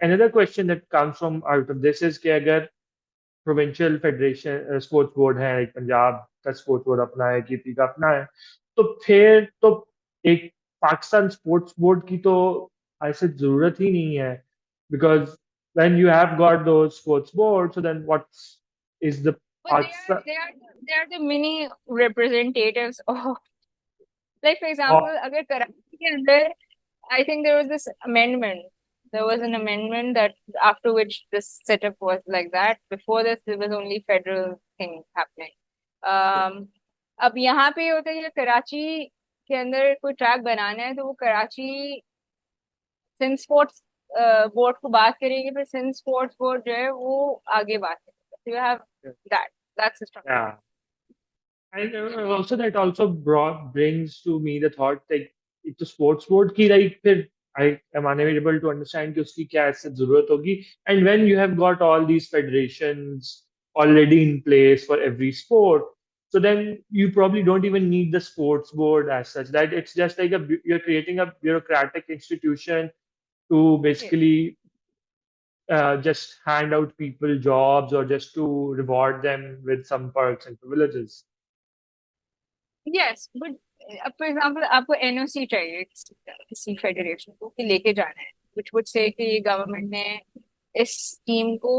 another question that comes from out of this is कि अगर provincial federation sports board है, like Punjab का sports board अपना है, कीपी का अपना है, तो फिर तो एक पाकिस्तान स्पोर्ट्स बोर्ड की तो ऐसे जरूरत ही नहीं है, because when you have got those sports boards, so then what is the But Pakistan they are the mini representatives of, like for or example, अगर कराची के अंदर, I think there was this amendment. There was an amendment that after which this setup was like that. Before this, there was only federal thing happening. अब यहाँ पे होता है कि कराची के अंदर कोई ट्रैक बनाना है तो वो कराची सिंध स्पोर्ट्स बोर्ड को बात करेगी, फिर सिंध स्पोर्ट्स बोर्ड जो है वो आगे बात करेगा. You have that that's the structure. yeah. And also that also brings to me the thought like एक तो स्पोर्ट्स बोर्ड की like फिर I am unable to understand कि उसकी क्या ऐसे जरूरत होगी, and when you have got all these federations already in place for every sport, so then you probably don't even need the sports board as such, that it's just like you're creating a bureaucratic institution to basically just hand out people jobs or just to reward them with some perks and privileges. Yes but अब for example आपको NOC चाहिए किसी federation को कि लेके जाना है, which would say कि गवर्नमेंट ने इस टीम को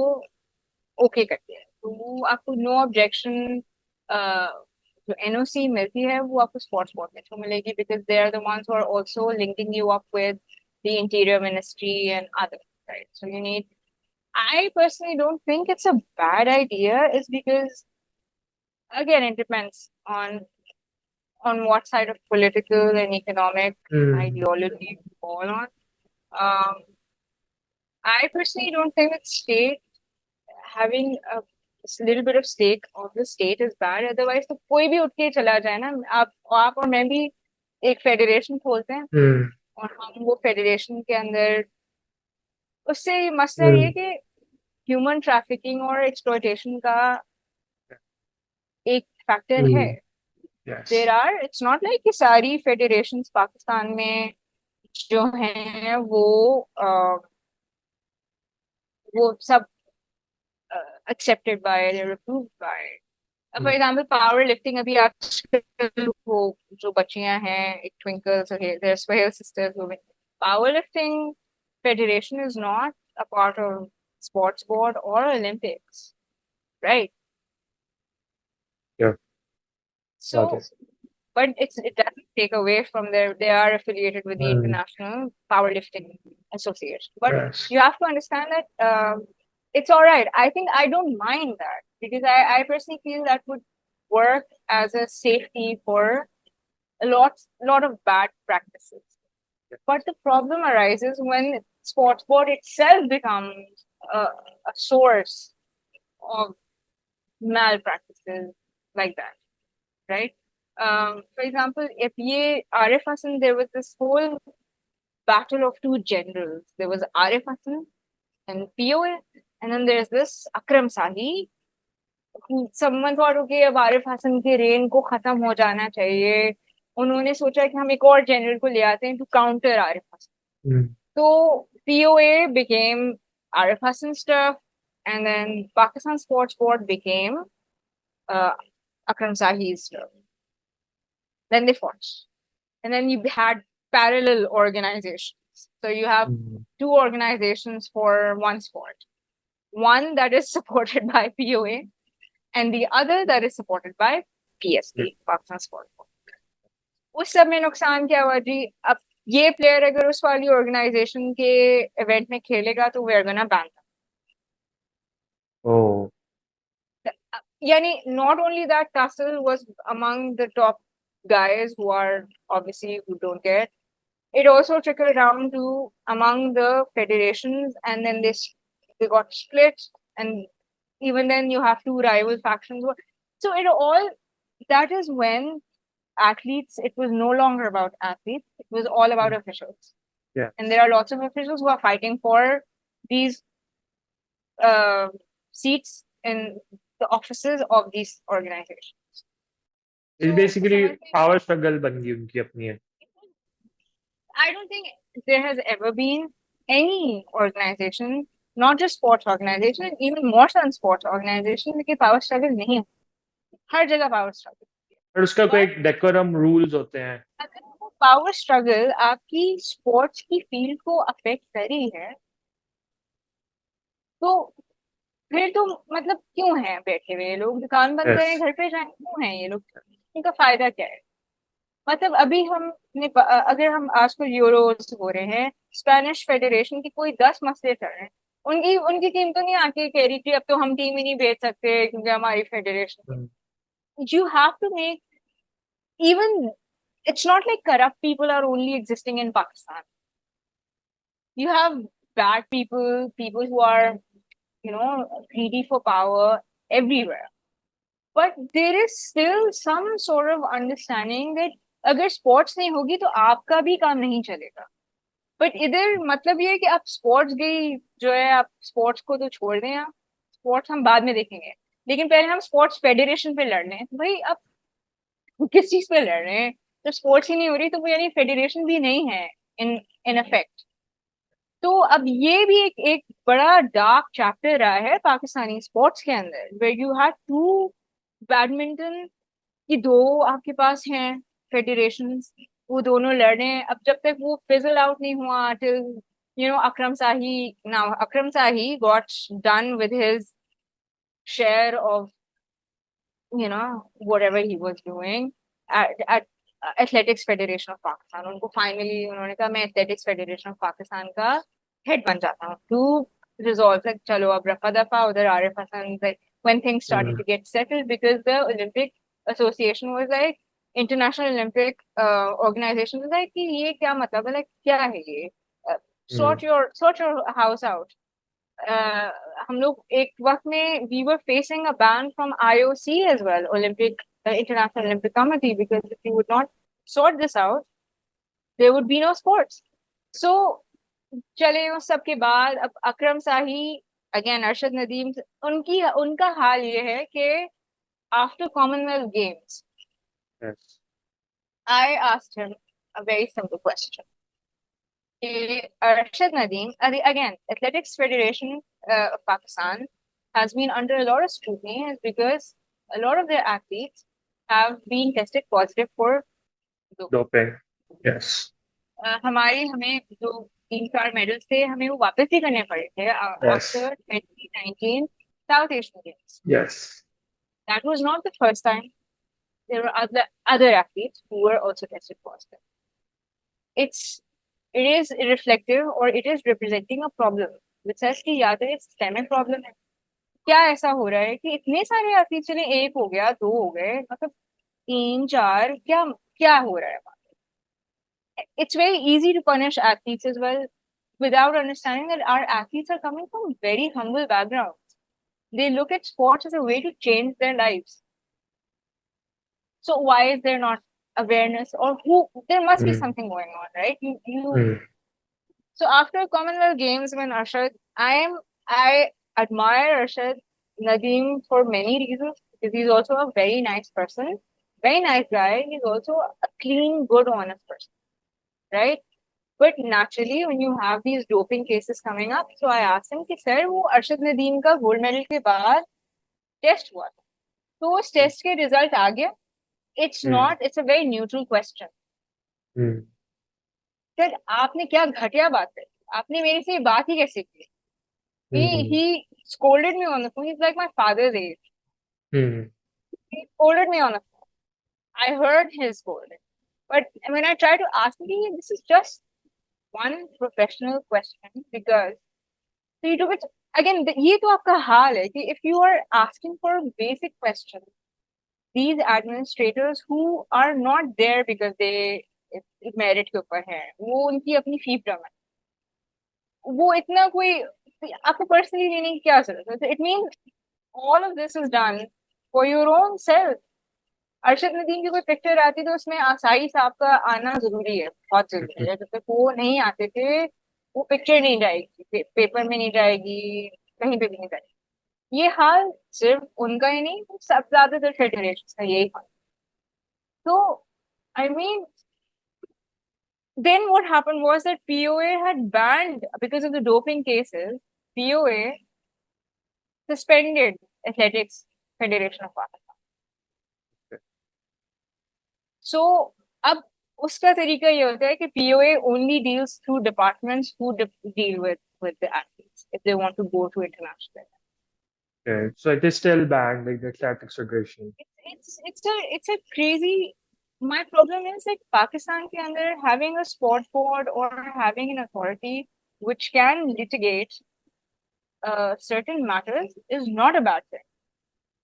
ओके कर दिया है, तो वो आपको नो ऑब्जेक्शन जो एनओसी मिलती है वो आपको स्पोर्ट्स बोर्ड में मिलेगी, because they are the ones who are also linking you up with the interior ministry and other, right? So you need, I personally don't think it's a bad idea, is because again it depends on what side of political and economic Hmm. ideology you fall on. Um, I personally don't think that state having a little bit of stake of the state is bad. Otherwise, तो कोई भी उठ के चला जाए ना, आप और मैं भी एक फेडरेशन खोलते हैं Hmm. और हम वो फेडरेशन के अंदर, उससे मसला ये Hmm. कि ह्यूमन ट्रैफिकिंग और एक्सप्लॉयटेशन का एक फैक्टर है. Hmm. There Yes. Are, it's not like कि सारी फेडरेशन पाकिस्तान में जो हैं वो सब accepted by, they're approved by. For Hmm. example, power lifting अभी आजकल वो जो बच्चियां हैं एक Twinkles, their Swale sisters women, powerlifting federation is not a part of sports board or Olympics, right? Yeah. Got So it. but it doesn't take away from their, they are affiliated with the Hmm. International Powerlifting Association. But Yes. you have to understand that it's all right. I think I don't mind that because I personally feel that would work as a safety for a lot of bad practices. But the problem arises when sports board itself becomes a source of malpractices like that, right? For example, if ye Arif Hassan, there was this whole battle of two generals. There was Arif Hassan and POA, and then there's this Akram Sahi, who someone thought, okay, अब आरिफ हसन के rain को खत्म हो जाना चाहिए. उन्होंने सोचा कि हम एक और जनरल को ले आते हैं to counter Arif Hasan. Hmm. So POA became Arif Hassan stuff, and then Pakistan Sports Board became uh, Akram Sahi's stuff. Then they fought. And then you had parallel organizations. So you have Hmm. two organizations for one sport. One that is supported by POA and the other that is supported by Yeah. PSP, Pakistan Sport Board. उस सब में नुकसान क्या हुआ जी? अब ये player अगर उस वाली ऑर्गेनाइजेशन के इवेंट में खेलेगा तो we are gonna ban. Oh. Yani, not only that, Castle was among the top guys who are obviously who don't get. It also trickled down to among the federations, and then they got split, and even then you have two rival factions. So it all, that is when athletes, it was no longer about athletes, it was all about officials. Yeah. And there are lots of officials who are fighting for these uh, seats in the offices of these organizations. It's So basically power struggle बन गई उनकी अपनी है. I don't think there has ever been. any organization, not just sports organization, even more than sports organization, कि power struggle नहीं है, हर जगह power struggle. और उसका कोई But एक डेकोरम रूल्स होते हैं। अगर वो power struggle आपकी sports की field को affect कर रही है, तो फिर तो मतलब क्यों है बैठे हुए ये लोग, दुकान बंद यस। करें घर पे जाएं, क्यों है ये लोग, इनका फायदा क्या है? मतलब अभी हमने अगर हम आजकल यूरोस हो रहे हैं, स्पेनिश फेडरेशन की कोई 10 मसले चल रहे हैं, उनकी उनकी टीम तो नहीं आके कह रही थी अब तो हम टीम ही नहीं भेज सकते क्योंकि हमारी federation, you have to make even, it's not like corrupt people are only existing in Pakistan. You have bad people, people who are, greedy for power everywhere. But there is still some sort of understanding that अगर sports नहीं होगी तो आपका भी काम नहीं चलेगा. But इधर मतलब ये है कि आप स्पोर्ट्स गई जो है, आप स्पोर्ट्स को तो छोड़ दें, आप स्पोर्ट्स हम बाद में देखेंगे, लेकिन पहले हम स्पोर्ट्स फेडरेशन पे लड़ रहे हैं. तो भाई आप किस चीज पे लड़ रहे हैं? तो स्पोर्ट्स ही नहीं हो रही तो वो यानी फेडरेशन भी नहीं है इन इन इफेक्ट. तो अब ये भी एक एक बड़ा डार्क चैप्टर रहा है पाकिस्तानी स्पोर्ट्स के अंदर, where you have to badminton की दो आपके पास हैं फेडरेशन, वो दोनों लड़ रहे हैं. अब जब तक वो फिजल आउट नहीं हुआ till Akram shahi, now Akram shahi got done with his share of whatever he was doing at athletics federation of Pakistan. उनको फाइनली उन्होंने कहा मैं एथलेटिक्स फेडरेशन ऑफ पाकिस्तान का हेड बन जाता हूँ टू रिजॉल्व लाइक चलो अब रफा दफा उधर Arif Hasan like when things started to get settled because the Olympic Association was like International Olympic Organization was like कि ये क्या मतलब है, like क्या है ये, sort your house out. हम लोग एक वक्त में we were facing a ban from IOC as well, Olympic International Olympic Committee, because if you would not sort this out, there would be no sports. So चले उस सब के बाद अब अकरम शाही अगेन अरशद नदीम, उनकी उनका हाल ये है कि after Commonwealth games yes. I asked him a very simple question. Arshad Nadeem, again, Athletics Federation of Pakistan has been under a lot of scrutiny is because a lot of their athletes have been tested positive for doping. Doping. Yes. हमारी हमें जो 3-4 medals थे हमें वो वापस ही करने पड़े थे yes. after 2019 South Asian Games. Yes. That was not the first time. There were other athletes who were also tested positive. It is reflective or it is representing a problem which says कि या तो ये systemic problem है, क्या ऐसा हो रहा है कि इतने सारे एथलीट, चले एक हो गया दो हो गए, मतलब 3-4, क्या क्या हो रहा है वहाँ पे? It's very easy to punish athletes as well without understanding that our athletes are coming from very humble backgrounds. They look at sports as a way to change their lives. So why is there not awareness, or who? There must be something going on, right? So after Commonwealth Games, when I admire Arshad Nadeem for many reasons because he's also a very nice person, very nice guy. He's also a clean, good, honest person, right? But naturally, when you have these doping cases coming up, so I asked him कि sir वो अरशद नदीम का gold medal के बाद test हुआ था, तो उस test के रिजल्ट आ गया. It's a very neutral question. Sir आपने क्या घटिया बात करी, आपने मेरे से बात ही कैसे की? He scolded me on the phone. He's like my father's age. He scolded me on the phone. I heard his scolding. But when I tried to ask him, this is just one professional question because so you took it again. ये तो आपका हाल है कि if you are asking for basic questions, these administrators who are not there because they merit के ऊपर हैं, वो उनकी अपनी फी प्रमाण, वो इतना कोई आपको पर्सनली लेने की क्या जरूरत है? It mean all of this is done for your own self. Arshad Nadeem की कोई पिक्चर आती तो उसमें आसाई साहब का आना जरूरी है, बहुत जरूरी है. जब तक वो नहीं आते थे वो पिक्चर नहीं जाएगी, पेपर में नहीं जाएगी, कहीं पे भी नहीं जाएगी. ये हाल सिर्फ उनका ही नहीं, सब ज्यादातर फेडरेशन का यही हाल. तो I mean then what happened was that POA had banned, because of the doping cases, POA suspended Athletics Federation of Pakistan. So अब उसका तरीका ये होता है कि POA only deals through departments who deal with the athletes if they want to go to international. Okay. So it is still banned, like the Athletics Federation. It's a crazy. My problem is like Pakistan ke andar having a sport board or having an authority which can litigate certain matters is not a bad thing.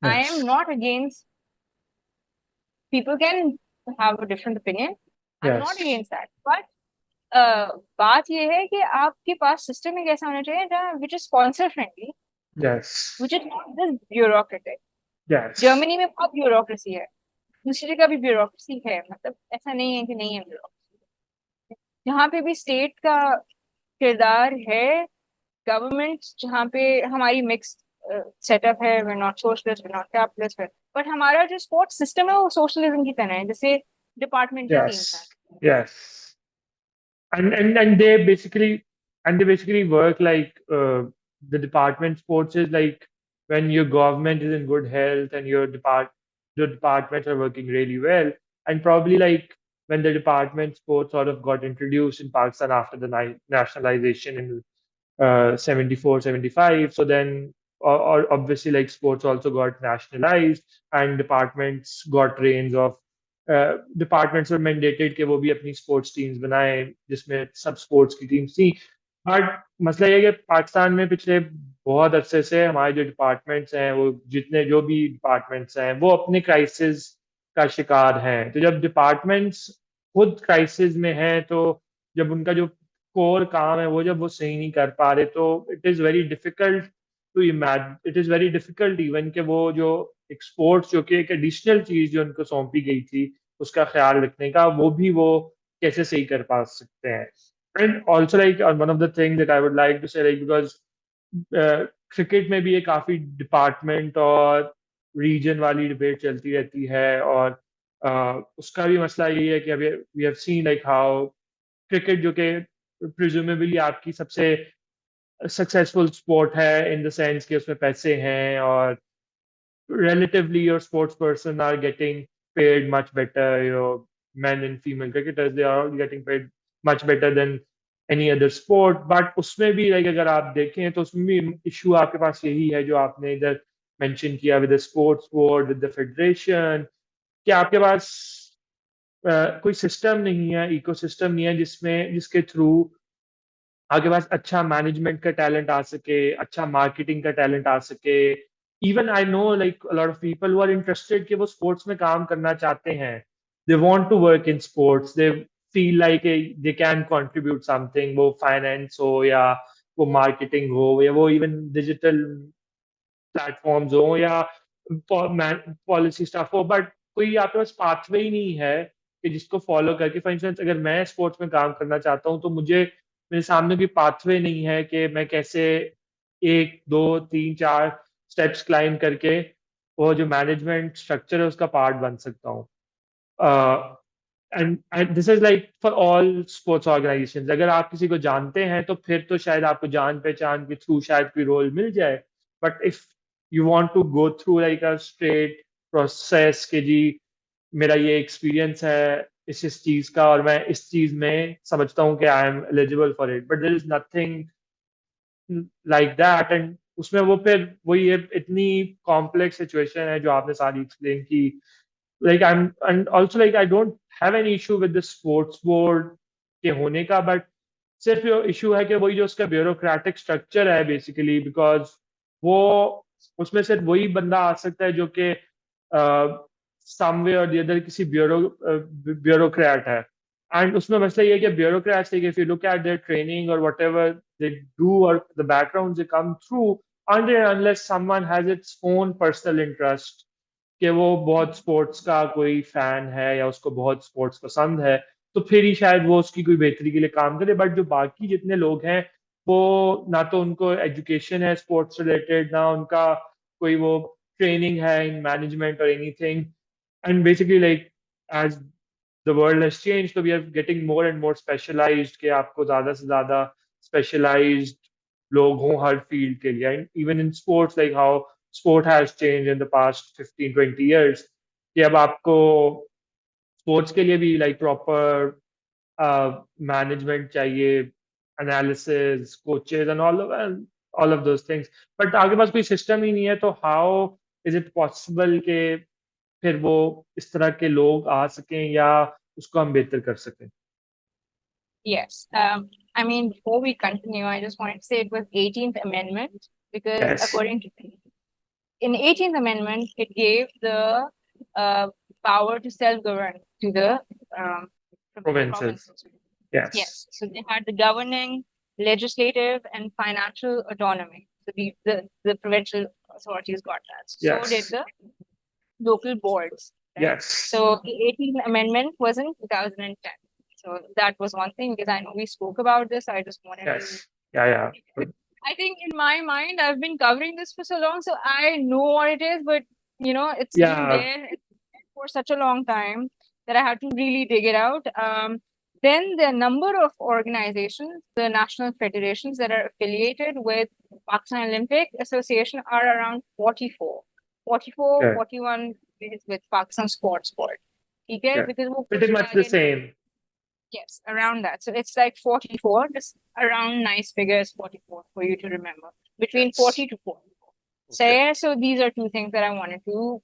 I am Yes. not against. People can have a different opinion. I'm not Yes. against that, but बात ये है कि आपके पास system एक ऐसा होना चाहिए जहाँ which is sponsor friendly, Yes. which is not just bureaucratic. Yes. Germany में बहुत ब्यूरोक्रेसी है, दूसरी जगह भी ब्यूरोक्रेसी है, मतलब ऐसा नहीं है कि नहीं है ब्यूरोक्रेसी। जहाँ पे भी स्टेट का किरदार है, गवर्नमेंट जहाँ पे हमारी मिक्स सेटअप है, we're not socialist, we're not capitalist, but हमारा जो स्पोर्ट्स सिस्टम है वो सोशलिज्म की तरह है, जैसे डिपार्टमेंटल टीम्स हैं। Yes. Yes. And they basically work like the department sports is like when your government is in good health and your departments are working really well, and probably like when the department sports sort of got introduced in Pakistan after the nationalization in 74, 75. So then, or obviously, like sports also got nationalized and departments got reins of departments were mandated कि वो भी अपनी sports teams बनाएं जिसमें सब sports की teams थी. But मसला ये है कि पाकिस्तान में पिछले बहुत अरसे से हमारे जो डिपार्टमेंट्स हैं वो जितने जो भी डिपार्टमेंट्स हैं वो अपने क्राइसिस का शिकार हैं. तो जब डिपार्टमेंट्स खुद क्राइसिस में हैं तो जब उनका जो कोर काम है वो जब वो सही नहीं कर पा रहे तो it is very difficult even कि वो जो एक स्पोर्ट्स जो कि एक एडिशनल चीज जो उनको सौंपी गई थी उसका ख्याल रखने का वो कैसे सही कर पा सकते हैं. And also like one of the thing that I would like to say like because cricket में भी ये काफी डिपार्टमेंट और रीजन वाली डिबेट चलती रहती है और उसका भी मसला यही है कि अभी we have seen like how cricket जो कि प्रिज्यूमेबली आपकी सबसे सक्सेसफुल स्पोर्ट है इन द सेंस कि उसमें पैसे हैं और relatively your sports person are getting paid much better. Men and female cricketers, they are all getting paid much better than any other sport. But उसमें भी like अगर आप देखें तो उसमें भी इशू आपके पास यही है जो आपने इधर मेंशन किया with the sports board with the federation कि आपके पास कोई सिस्टम नहीं है इकोसिस्टम नहीं है जिसके थ्रू आपके पास अच्छा मैनेजमेंट का टैलेंट आ सके अच्छा मार्केटिंग का टैलेंट आ सके. Even I know like lot of people who are interested कि वो स्पोर्ट्स में काम करना चाहते हैं. They want to work in sports. They feel like they can contribute something वो फाइनेंस हो या वो मार्केटिंग हो या वो इवन डिजिटल प्लेटफॉर्म्स हो या पॉलिसी स्टफ हो बट कोई आपके पास पाथवे ही नहीं है कि जिसको फॉलो करके फॉर इंस्टेंस अगर मैं स्पोर्ट्स में काम करना चाहता हूँ तो मुझे मेरे सामने कोई पाथवे नहीं है कि मैं कैसे एक दो तीन चार स्टेप्स क्लाइम करके वो जो मैनेजमेंट स्ट्रक्चर है उसका पार्ट बन सकता हूँ. And this is like for all sports organisations. अगर आप किसी को जानते हैं तो फिर तो शायद आपको जान पहचान के थ्रू शायद कोई रोल मिल जाए. But if you want to go through like a straight process कि जी मेरा ये एक्सपीरियंस है इस चीज का और मैं इस चीज में समझता हूँ कि I am eligible for it but there is nothing like that. And उसमें वो फिर वही इतनी कॉम्प्लेक्स सिचुएशन है जो आपने सारी एक्सप्लेन की. Like I am and also like I don't have an issue with the sports board के होने का बट सिर्फ इशू है कि वही जो उसका ब्यूरोक्रेटिक स्ट्रक्चर है बेसिकली बिकॉज वो उसमें सिर्फ वही बंदा आ सकता है जो कि समवे और द अदर किसी ब्यूरोक्रेट है. एंड उसमें मसला ये है कि bureaucrats like if you look eight their training और whatever they do or the backgrounds they come through unless someone has its own personal interest कि वो बहुत स्पोर्ट्स का कोई फैन है या उसको बहुत स्पोर्ट्स पसंद है तो फिर ही शायद वो उसकी कोई बेहतरी के लिए काम करे. बट जो बाकी जितने लोग हैं वो ना तो उनको एजुकेशन है स्पोर्ट्स रिलेटेड ना उनका कोई वो ट्रेनिंग है इन मैनेजमेंट और anything. And basically like as the world has changed, so we are getting more and more specialized कि आपको ज़्यादा से ज़्यादा specialized लोग हों हर field के लिए. And even in sports, like how sport has changed in the past 15-20 years, कि अब आपको sports के लिए भी like proper management चाहिए, analysis, coaches and all of those things. But आगे पास कोई system ही नहीं है, तो how is it possible कि फिर वो इस तरह के लोग आ सकें या उसको हम बेहतर कर सकें? Yes. I mean, before we continue, I just wanted to say it was 18th Amendment because Yes. according to in 18th Amendment, it gave the uh, power to self-govern to the um, Provinces. provinces. Yes. Yes. So they had the governing, legislative, and financial autonomy. So the provincial authorities got that. So did Yes. the local boards. Right? Yes. So the 18th Amendment was in 2010. So that was one thing because I know we spoke about this. I just wanted to. Yes. Yeah. Good. I think in my mind, I've been covering this for so long, so I know what it is, but it's been Yeah. there for such a long time that I had to really dig it out. Then the number of organizations, the national federations that are affiliated with Pakistan Olympic Association are around 44. 44, Okay. 41 is with Pakistan Sports Board. Okay? Yeah. Because Pretty much the same. Yes, around that. So it's like 44, just around nice figures, 44 for you to remember. Between Yes. 40 to 44. So Okay. yeah, so these are two things that I wanted to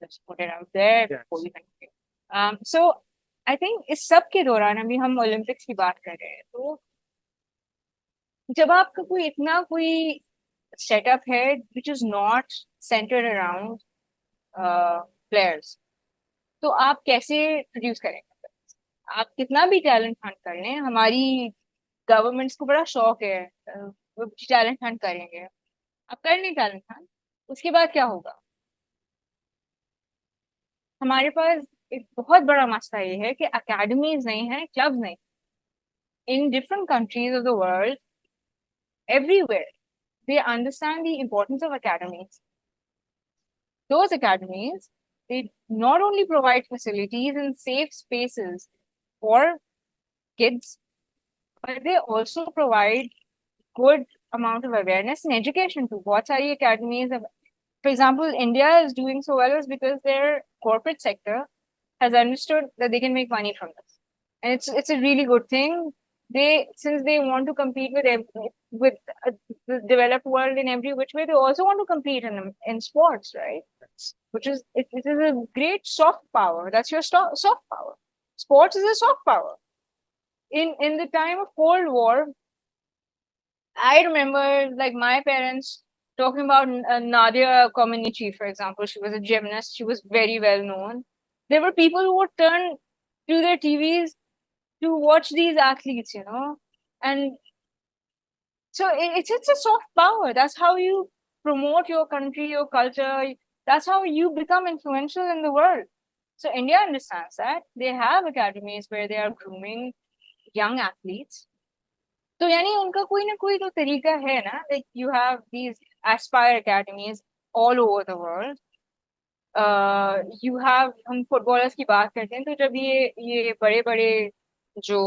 just put it out there Yes. before we continue. So I think इस सब के दौरान अभी हम Olympics की बात कर रहे हैं तो जब आपका कोई इतना कोई सेटअप है which is not centered around players, तो आप कैसे प्रोड्यूस करेंगे? आप कितना भी टैलेंट हंट कर लें, हमारी गवर्नमेंट्स को बड़ा शौक है वो टैलेंट हंट करेंगे, आप कर नहीं टैलेंट हंट, उसके बाद क्या होगा? हमारे पास एक बहुत बड़ा मसला ये है कि अकेडमीज नहीं है, क्लब्स नहीं. In different countries of the world everywhere they understand the importance of academies. Those academies, they not only provide facilities and safe spaces for kids, but they also provide good amount of awareness and education to बहुत सारी academies. For example, India is doing so well is because their corporate sector has understood that they can make money from this, and it's a really good thing. Since they want to compete with the developed world in every which way, they also want to compete in sports, right? Which is it is a great soft power. That's your soft power. Sports is a soft power. In the time of Cold War, I remember like my parents talking about Nadia Comaneci, for example. She was a gymnast. She was very well known. There were people who would turn to their TVs to watch these athletes, and so it's a soft power. That's how you promote your country, your culture. That's how you become influential in the world. So India understands that. They have academies where they are grooming young athletes. तो यानी उनका कोई ना कोई तो तरीका है ना, like you have these aspire academies all over the world. You have, हम फुटबॉलर्स की बात करते हैं तो जब ये बड़े बड़े जो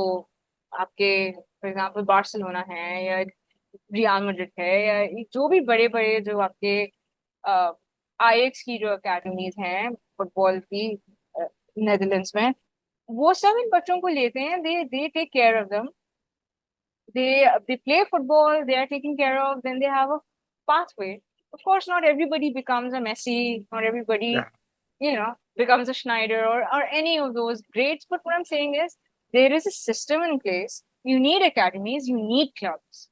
आपके फॉर एग्जांपल बार्सिलोना है या रियल मैड्रिड है या जो भी बड़े बड़े जो आपके आईएक्स की जो अकेडमीज हैं फुटबॉल की नेदरलैंड्स में, वो सब इन बच्चों को लेते हैं. They take care of them. They play football, they are taken care of, then they have a pathway. Of course, not everybody becomes a Messi, not everybody, becomes a Schneider or any of those greats. But what I'm saying is there is a system in place. You need academies, you need clubs.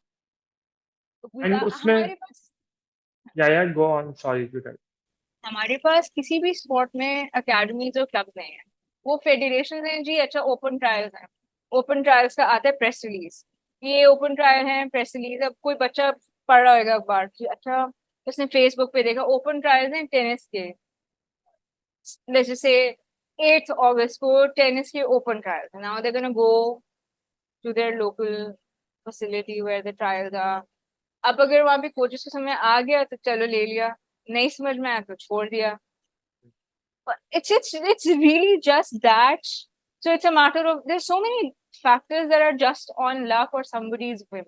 And उसमें go on. Sorry to cut. हमारे पास किसी भी sport में academies और clubs नहीं है. वो federation हैं जी. अच्छा, ओपन ट्रायल्स हैं. ओपन ट्रायल्स का आता है प्रेस रिलीज. ये ओपन ट्रायल है, प्रेस रिलीज. अब कोई बच्चा पढ़ रहा होगा अखबार कि अच्छा उसने फेसबुक पे देखा ओपन ट्रायल्स हैं टेनिस के. जैसे 8th August को टेनिस के open trials. Now they gonna go to their local facility where the trials are. अब अगर वहां पे कोचेस का समय आ गया तो चलो ले लिया, नहीं समझ में आया तो छोड़ दिया. But it's really just that. So it's a matter of there's so many factors that are just on luck or somebody's whim.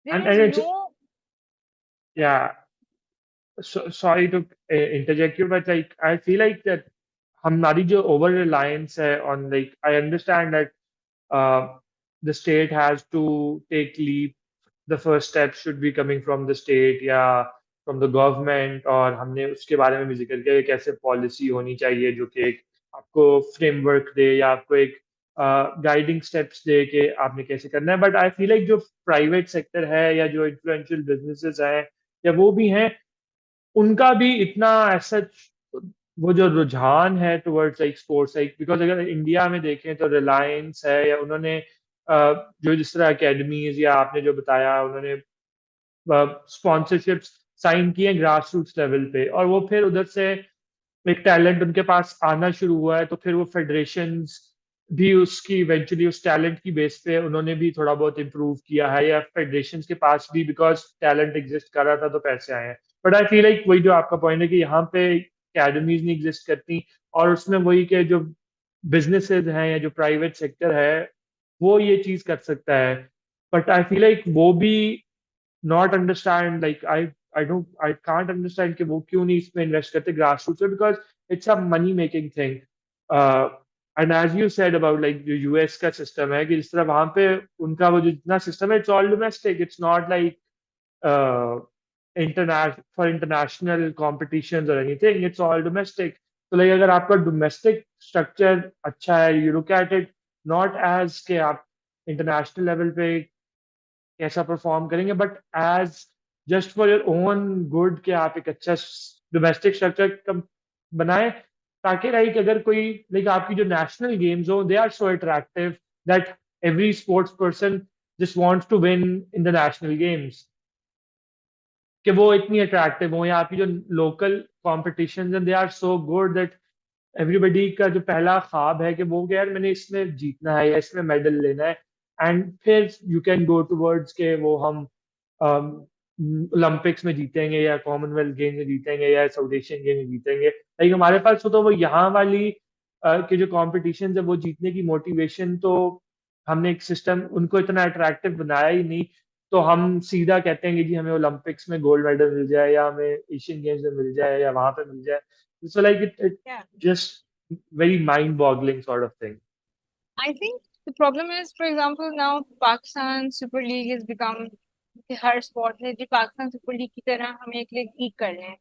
There And is it's, no yeah, so sorry to interject you, but like I feel like that हमारी जो over reliance है on, like, I understand that uh, the state has to take leap. The first step should be coming from the state या from the government, और हमने उसके बारे में भी जिक्र किया कि कैसे पॉलिसी होनी चाहिए जो कि एक आपको फ्रेमवर्क दे या आपको एक गाइडिंग स्टेप्स दे कि आपने कैसे करना है. बट आई फील लाइक जो प्राइवेट सेक्टर है या जो इन्फ्लुएंशियल बिजनेसेस हैं या वो भी हैं, उनका भी इतना ऐसा वो जो रुझान है towards like sports, like because अगर इंडिया में देखें तो रिलायंस है या उन्होंने जो जिस तरह एकेडमीज या आपने जो बताया उन्होंने स्पॉन्सरशिप्स साइन किए ग्रास रूट्स लेवल पे, और वो फिर उधर से एक टैलेंट उनके पास आना शुरू हुआ है तो फिर वो फेडरेशंस भी उसकी इवेंचुअली उस टैलेंट की बेस पे उन्होंने भी थोड़ा बहुत इम्प्रूव किया है, या फेडरेशंस के पास भी बिकॉज टैलेंट एग्जिस्ट कर रहा था तो पैसे आए हैं. बट आई फील लाइक वही जो आपका पॉइंट है कि यहाँ पे अकेडमीज नहीं एग्जिस्ट करती, और उसमें वही के जो बिजनेसेस हैं या जो प्राइवेट सेक्टर है वो ये चीज कर सकता है. बट आई फील लाइक वो भी not understand, like I can't understand कि वो क्यों नहीं इसमें इन्वेस्ट करते ग्रास रूट पे, because it's a money making thing. And as you said about like जो यूएस का सिस्टम है कि जिस तरह वहां पे उनका वो जो जितना सिस्टम है it's all domestic, it's not like international competition और एनीथिंग, इट्स ऑल डोमेस्टिक. तो लाइक अगर आपका डोमेस्टिक स्ट्रक्चर अच्छा है, you look at it not as के आप इंटरनेशनल लेवल पे कैसा परफॉर्म करेंगे, but as just for your own good कि आप एक अच्छा डोमेस्टिक स्ट्रक्चर बनाएं, ताकि लाइक अगर कोई लाइक आपकी जो नेशनल गेम्स हो they are so attractive that every sports person just wants to win in the national games, कि वो इतनी अट्रैक्टिव हो, या आपकी जो local competition they are so good that everybody का जो पहला ख्वाब है कि वो कि यार मैंने इसमें जीतना है या इसमें मेडल लेना है. एंड फिर यू कैन गो टूवर्ड्स के वो हम ओलंपिक्स में जीतेंगे या कॉमनवेल्थ गेम में जीतेंगे या साउथ एशियन गेम में जीतेंगे. लाइक हमारे पास तो वो यहाँ वाली के जो कॉम्पिटिशन है वो जीतने की मोटिवेशन तो हमने एक सिस्टम उनको इतना अट्रैक्टिव बनाया ही नहीं, तो हम सीधा कहते हैं कि जी हमें ओलंपिक्स में गोल्ड मेडल मिल जाए या हमें एशियन गेम्स में मिल जाए या वहां पे मिल जाए. So like it yeah. just very mind-boggling sort of thing. I think the problem is, for example, now Pakistan Super League has become कि हर स्पोर्ट ने जो पाकिस्तान सुपर लीग की तरह हमें एक लीग कर लें.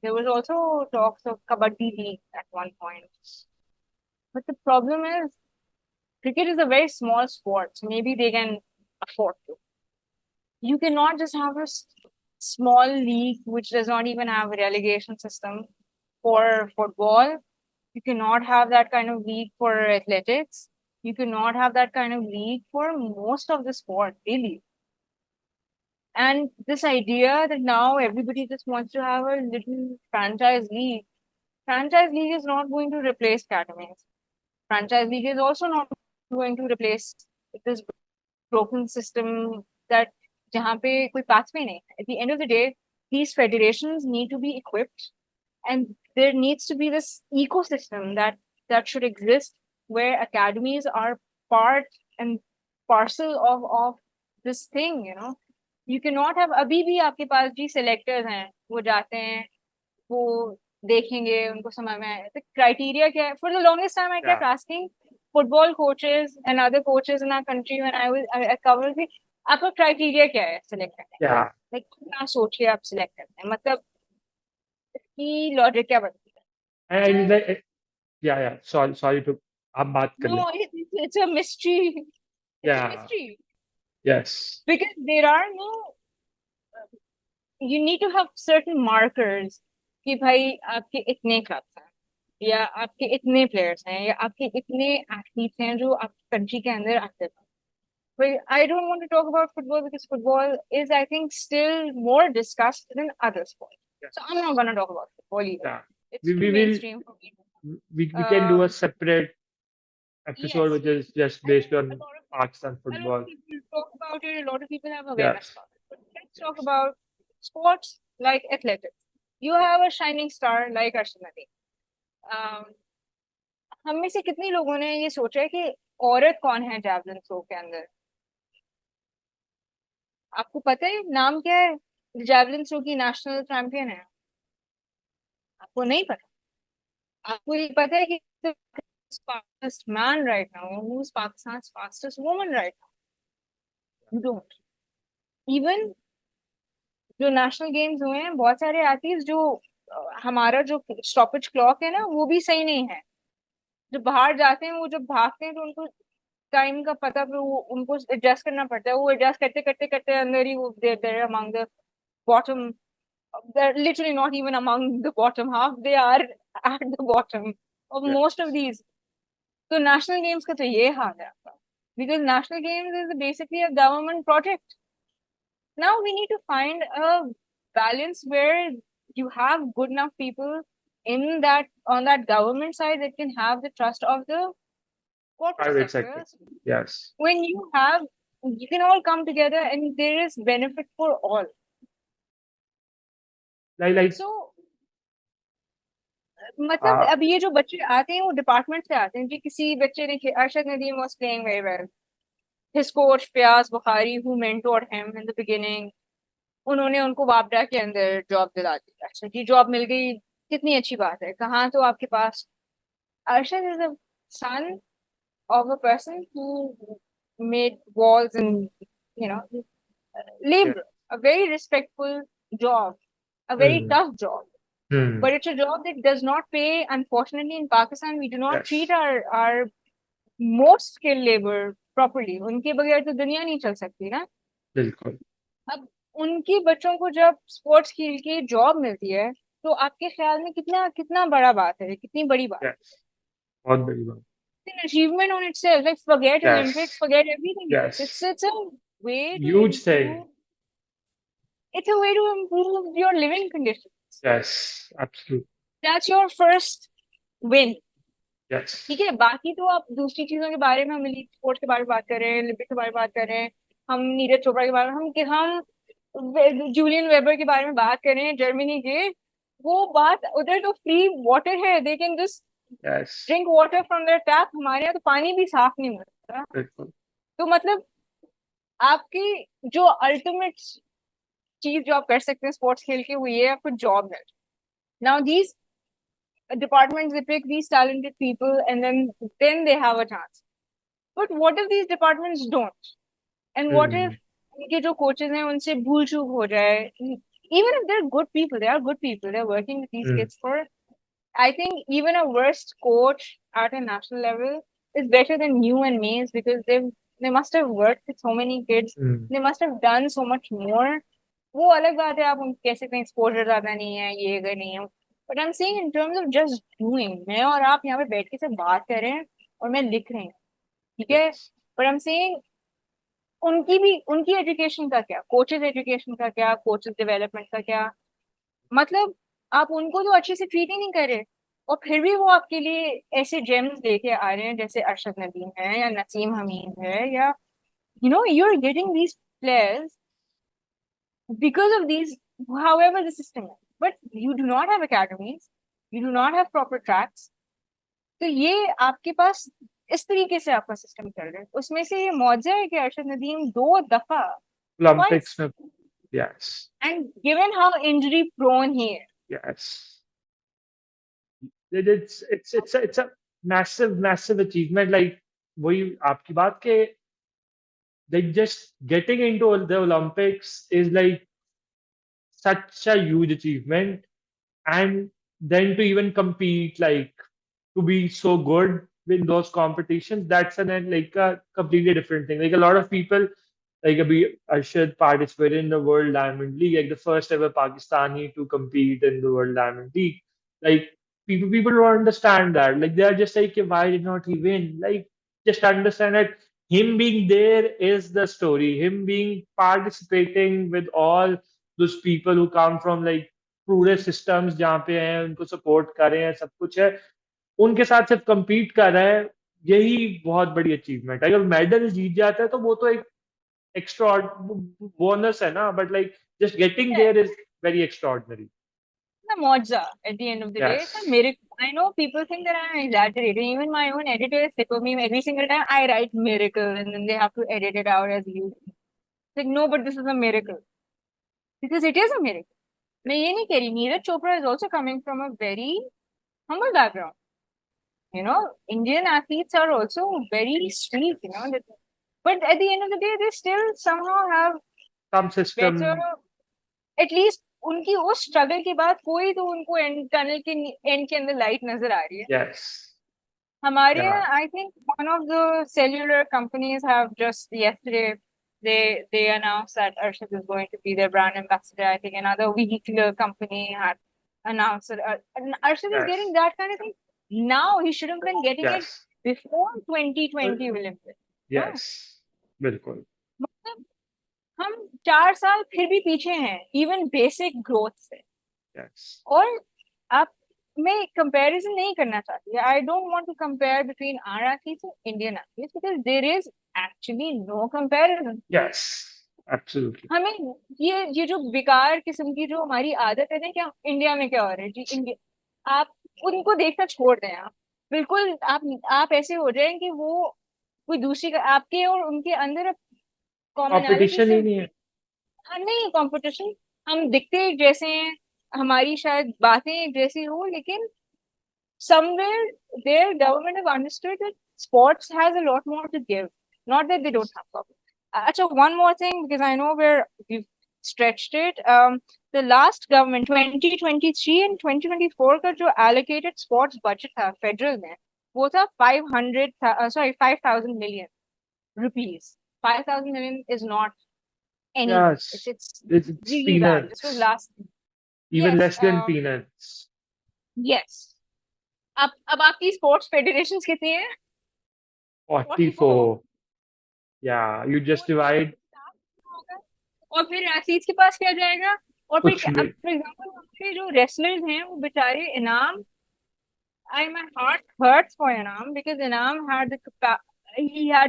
There was also talks of kabaddi league at one point, but the problem is cricket is a very small sport, so maybe they can afford to. You cannot just have a small league which does not even have a relegation system for football. You cannot have that kind of league for athletics. You cannot have that kind of league for most of the sport, really. And this idea that now everybody just wants to have a little franchise league is not going to replace academies. Franchise league is also not going to replace this broken system that जहाँ पे कोई pathway नहीं. At the end of the day, these federations need to be equipped, and there needs to be this ecosystem that should exist where academies are part and parcel of this thing. You cannot have अभी भी आपके पास जी selectors हैं, वो जाते हैं, वो देखेंगे, उनको समझ में आए. The criteria क्या है? For the longest time, I kept asking football coaches and other coaches in our country when I covered it, आपका criteria क्या है select करने का? Yeah. Like क्या सोच के आप select करते हैं? मतलब इसकी logic क्या बनती है? And yeah. Sorry to आप बात कर लें. No, it's a mystery. It's a Yeah. mystery Yes. because there are no. You need to have certain markers कि भाई आपके इतने क्लब्स हैं या आपके इतने प्लेयर्स हैं या आपके इतने एथलीट्स हैं जो आपकी कंट्री के अंदर एक्टिव हैं. But I don't want to talk about football because football is, I think, still more discussed than other sports. Yeah. So I'm not going to talk about football either. Yeah. It's We too will mainstream for me. we can do a separate Yes. episode which is just based on A lot of Pakistan A lot football. of people talk about it. A lot of people have Yeah. awareness about it. But let's talk about sports like athletics. You have a shining star like Arshad Nadeem. Um, हम में से कितने लोगों ने ये सोचा है कि औरत कौन है जैवलिन थ्रो के अंदर? आपको पता है नाम क्या है? जैवलिन थ्रो की नेशनल चैंपियन है। आपको नहीं पता? आपको ये पता है कि fastest man right now, who's Pakistan's fastest woman right now? You don't. Even जो नेशनल गेम्स हुए हैं, बहुत सारे एथलीट्स जो हमारा जो स्टॉपेज क्लॉक है ना, वो भी सही नहीं है। जो बाहर जाते हैं, वो जब भागते हैं तो उनको टाइम का पता, फिर वो उनको एडजस्ट करना पड़ता है। वो एडजस्ट करते करते करते अंदर ही वो there among the bottom, they're literally not even among the bottom half, they are at the bottom of Yeah. most of these. तो नेशनल गेम्स का तो ये हाल है आपका, because national games is basically a government project. Now we need to find a balance where you have good enough people in that, on that government side, that can have the trust of the corporate Private sector. sector. Yes. When you have, you can all come together and there is benefit for all. Like So मतलब uh, अब ये जो बच्चे आते हैं वो department से आते हैं जी। किसी बच्चे ने, Arshad Nadeem was playing very well. His coach Fiyaz Bukhari, who mentored him in the beginning, उन्होंने उनको वापडा के अंदर जॉब दिला दी। अच्छा जी, जॉब मिल गई, कितनी अच्छी बात है। कहाँ तो आपके पास, Arshad is a son of a person who made walls and, you know, yeah. labor, a very respectful job, a very Hmm. tough job. Hmm. But it's a job that does not pay. Unfortunately, in Pakistan, we do not treat Yes. our most skilled labor properly. उनके बगैर तो दुनिया नहीं चल सकती ना। बिल्कुल। अब उनके बच्चों को जब स्पोर्ट्स खेल के जॉब मिलती है, तो आपके ख्याल में कितना कितना बड़ा बात है, कितनी बड़ी बात? Yes. बहुत बड़ी बात। It's an achievement on itself. Like forget Olympics, Yes. forget everything else. Yes. It's a way to Huge thing. improve. It's a way to improve your living conditions. Yes. Absolutely. That's your first win. Yes. ठीक है, बाकी तो आप दूसरी चीजों के बारे में, हम एलीट स्पोर्ट्स के बारे में बात कर रहे हैं, ओलंपिक के बारे में बात कर रहे हैं, हम नीरज चोपड़ा के बारे में, हम जूलियन वेबर के बारे में बात कर रहे हैं, जर्मनी के। वो बात, उधर तो फ्री वाटर है, they can just Yes. Drink water from their tap. हमारे यहाँ तो पानी भी साफ नहीं मिलता। बिल्कुल। तो मतलब आपकी जो अल्टीमेट चीज जो आप कर सकते हैं स्पोर्ट्स खेल के, वो ये आपको जॉब है। Now these departments, they pick these talented people and then they have a chance. But what if these departments don't? And what if Hmm. उनके जो coaches हैं उनसे भूल चूक हो जाए? Even if they're good people, they are good people, they're working with these Hmm. kids for, I think even a worst coach at a national level is better than you and me, is because they must have worked with so many kids, Hmm. they must have done so much more. वो अलग बात है, आप उनको कह सकते हैं exposure ज्यादा नहीं है, ये अगर नहीं है। But I am saying in terms of just doing, मैं और आप यहाँ पे बैठ के सिर्फ बात कर रहे हैं और मैं लिख रही हूँ, ठीक है। Yes. But I am saying उनकी भी, उनकी एजुकेशन का क्या, कोचेज एजुकेशन का क्या, कोचेज डेवलपमेंट का क्या? मतलब आप उनको तो अच्छे से ट्रीट ही नहीं कर रहे, और फिर भी वो आपके लिए ऐसे जेम्स लेके आ रहे हैं जैसे अरशद नदीम है या नसीम हमीद है, या you are getting these players because of these, however the system is. But you do not have academies, you do not have proper tracks. तो ये आपके पास इस तरीके से आपका सिस्टम चल रहा है। उसमें से ये मौजा है कि अरशद नदीम 2 दफा, Olympics twice, में, yes. and given how injury prone he is, Yes. It's a massive achievement. Like वही आपकी बात के, like just getting into the Olympics is like such a huge achievement, and then to even compete, like to be so good in those competitions, that's like a completely different thing. Like a lot of people, like Abhi Arshad participated in the World Diamond League, like the first ever Pakistani to compete in the World Diamond League. Like people don't understand that. Like they are just like, why did not he win? Like just understand that him being there is the story. Him being participating with all those people who come from like पूरे systems जहाँ पे हैं, उनको support कर रहे हैं, सब कुछ है, उनके साथ सिर्फ compete कर रहे हैं, यही बहुत बड़ी achievement है। अगर medal जीत जाता है तो वो तो एक extra bonus है ना, but like just getting there is very extraordinary. a moja at the end of the day. It's a Yes. miracle. I know people think that I'm exaggerating. Even my own editor is sick of me every single time I write miracle and then they have to edit it out as you. Like, no, but this is a miracle. Because it is a miracle. मैं ये नहीं कह रही, Neeraj Chopra is also coming from a very humble background. You know, Indian athletes are also very sweet, you know. But at the end of the day, they still somehow have Some better, system. at least उनकी उस struggle के बाद कोई तो उनको tunnel के and के अंदर लाइट नजर आ रही है. Yes. हमारे Yeah. I think one of the cellular companies have just yesterday they announced that Arshad is going to be their brand ambassador. I think another vehicular company had announced it. And Arshad is Yes. getting that kind of thing. Now he should have been getting it Yes. before 2020 Olympics. Yes. बिल्कुल. मतलब हम 4 साल फिर भी पीछे हैं even basic growth से. Yes. और आप मैं कंपैरिजन नहीं करना चाहती. I don't want to compare between our athletes and Indian athletes because there is actually no comparison. Yes. Absolutely. हमें ये जो बेकार किस्म की जो हमारी आदत है ना, क्या इंडिया में क्या हो रहा है जी, इंडिया, आप उनको देखना छोड़ दें. आप बिल्कुल आप ऐसे हो जाएं कि वो कोई दूसरी आपके और उनके अंदर कॉमनैलिटी Competition ही सिर्फ. नहीं है. हाँ, नहीं कंपटीशन. हम दिखते एक जैसे हैं, हमारी शायद बातें एक जैसी हो, लेकिन somewhere their government have understood that sports has a lot more to give. Not that they don't have problems. Achha, one more thing, because I know we've stretched it. The last government, 2023 and 2024 का जो allocated sports budget था federal में, वो था 5,000 million rupees. 5,000 million is not anything. Yes. It's It's really bad. This was peanuts. last. Even Yes. less than peanuts. Yes. अब आपकी sports federations कितनी है? 44. Yeah. You just divide और फिर एथलीट्स के पास क्या जाएगा? और फिर कुछ अब भी. फॉर एग्जांपल हमारे जो रेसलर्स हैं वो बेचारे इनाम, my heart hurts for Inam because Inam had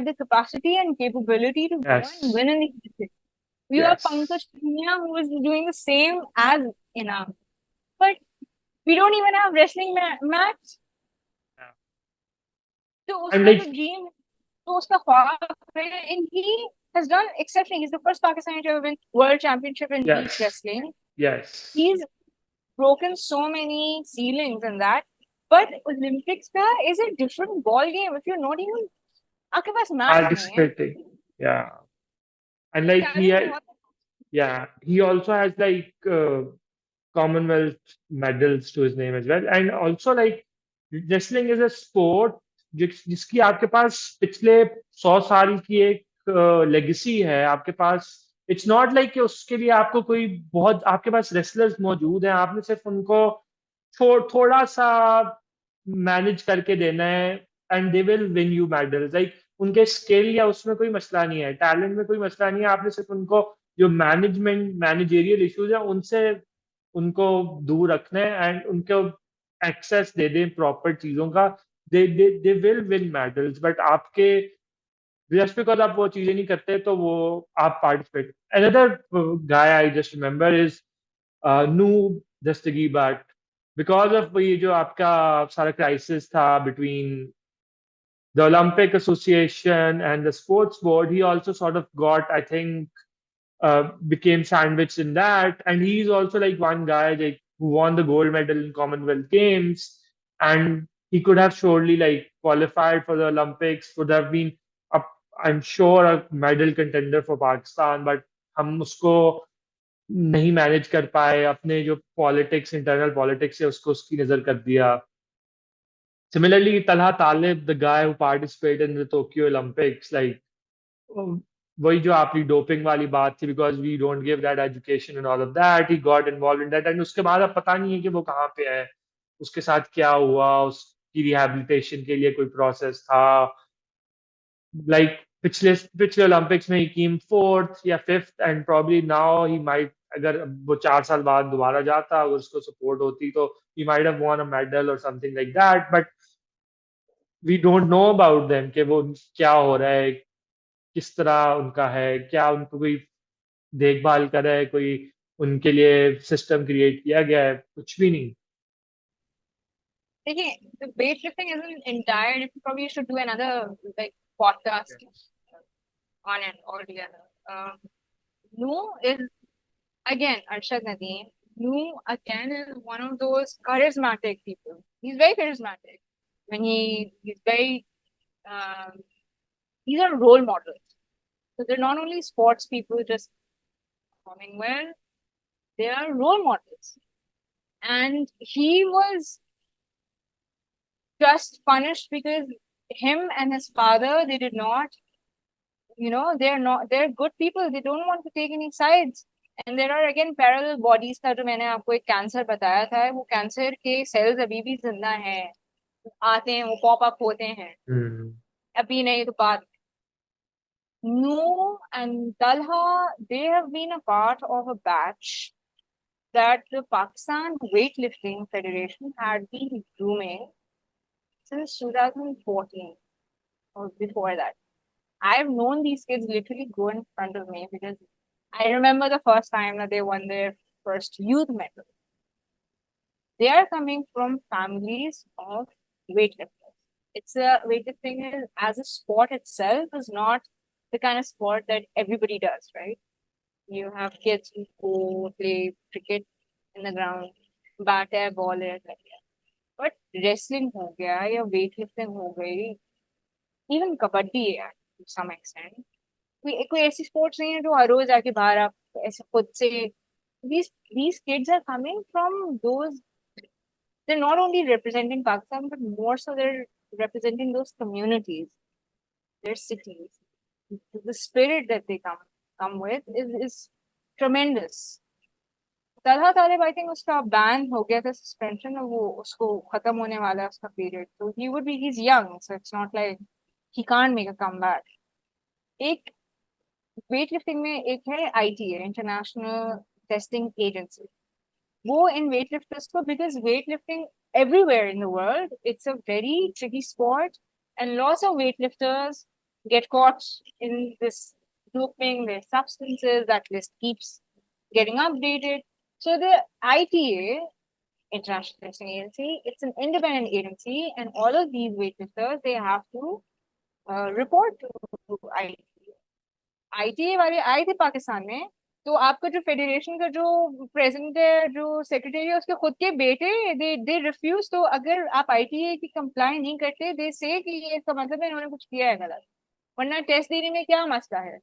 the capacity and capability to go and Yes. win in the Olympics. We have Yes. Pankaj Punia who is doing the same as Inam, but we don't even have wrestling match. Yeah. तो And उसका like, जो dream, तो उसका ख्वाब है, and he has done exceptionally. He's the first Pakistani to ever win world championship in beach yes. wrestling. Yes. He's broken so many ceilings in that. But Olympics का is a different ball game if you're not even, आपके पास match नहीं है. Participating. Yeah. And like Talent बहुत. yeah, he also has like Commonwealth medals to his name as well. And also like wrestling is a sport जिसकी आपके पास पिछले 100 साल की एक लेगेसी है आपके पास. इट्स नॉट लाइक कि उसके लिए आपको कोई बहुत आपके पास रेसलर्स मौजूद हैं, आपने सिर्फ उनको थोड़ा सा मैनेज करके देना है and they will win you medals. Like उनके स्किल या उसमें कोई मसला नहीं है, टैलेंट में कोई मसला नहीं है, आपने सिर्फ उनको जो मैनेजरियल इश्यूज है उनसे उनको दूर रखना है एंड उनको एक्सेस दे दें प्रॉपर चीजों का. They will win medals. But आपके जस्ट बिकॉज आप वो चीजें नहीं करते तो वो आप participate. Another guy I just remember is Nooh Dastgir Butt because of ये जो आपका सारा क्राइसिस था between the Olympic Association and the sports board, he also sort of got, I think, became sandwiched in that. And he's also like one guy like who won the gold medal in Commonwealth Games, and he could have surely like qualified for the Olympics, would have been, a, I'm sure, a medal contender for Pakistan. But हम उसको नहीं manage कर पाए, अपने जो politics internal politics है उसको उसकी नजर कर दिया. Similarly, Talha Talib, the guy who participated in the Tokyo Olympics, like वही जो आपकी डोपिंग वाली बात थी, because we don't give that education and all of that, he got involved in that, and उसके बाद अब पता नहीं है कि वो कहाँ पे है, उसके साथ क्या हुआ, उसकी रिहैबिलिटेशन के लिए कोई प्रोसेस था. Like पिछले पिछले ओलंपिक्स में he came fourth या fifth, and probably now he might, अगर वो 4 साल बाद दोबारा जाता अगर उसको सपोर्ट होती तो he might have won a medal or something like that. But we don't know about them कि वो क्या हो रहा है, किस तरह उनका है, क्या उनको कोई देखभाल कर रहा है, कोई उनके लिए सिस्टम क्रिएट किया गया है, कुछ भी नहीं। देखिए, the weightlifting is an entire, you probably should do another like podcast on it altogether. Nu is again Arshad Nadeem. Nu again is one of those charismatic people. He's very charismatic. When he's very um, these are role models. So they're not only sports people just performing well, they are role models. And he was just punished because him and his father, they did not, they're good people. They don't want to take any sides. And there are again parallel bodies का जो मैंने आपको एक cancer बताया था, वो cancer के sales अभी भी जिंदा हैं, आते हैं, वो पॉप अप होते हैं, हम्म। अभी नहीं तो बाद. Noor and Talha, they have been a part of a batch that the Pakistan Weightlifting Federation had been grooming since 2014 or before that. I've known these kids literally grow in front of me because I remember the first time that they won their first youth medal. They are coming from families of weightlifters. It's a weightlifting as a sport itself is not the kind of sport that everybody does, right? You have kids who go play cricket in the ground, bat है, ball है, like that. But wrestling हो गया या weightlifting हो गई, even kabaddi है to some extent. कोई ऐसी स्पोर्ट्स नहीं है जो हर रोज आके बाहर आप ऐसे खुद से. These kids are coming from those. They're not only representing Pakistan, but more so they're representing those communities, their cities. The spirit that they come with is tremendous. Talha Talib I think उसका ban हो गया था, suspension, और वो उसको खत्म होने वाला है उसका पीरियड. तो he would be, he is young, so it's not like he can't make a comeback. एक वेट लिफ्टिंग में एक है आईटीए, इंटरनेशनल टेस्टिंग एजेंसी. वो इन वेट लिफ्टर्स को, because weight lifting everywhere in the world, it's a very tricky sport, and lots of weightlifters get caught in this doping, their substances. That list keeps getting updated. So the ITA, International Testing Agency, it's an independent agency, and all of these weightlifters, they have to report to ITA. ITA वाले आए थे पाकिस्तान में, तो आपका जो federation का जो president है, जो सेक्रेटरी है, उसके खुद के बेटे, दे रिफ्यूज. तो अगर आप आईटीए की कंप्लाई नहीं करते, दे से कि ये इसका मतलब है इन्होंने कुछ किया है गलत, वरना टेस्ट देने में क्या मसला है.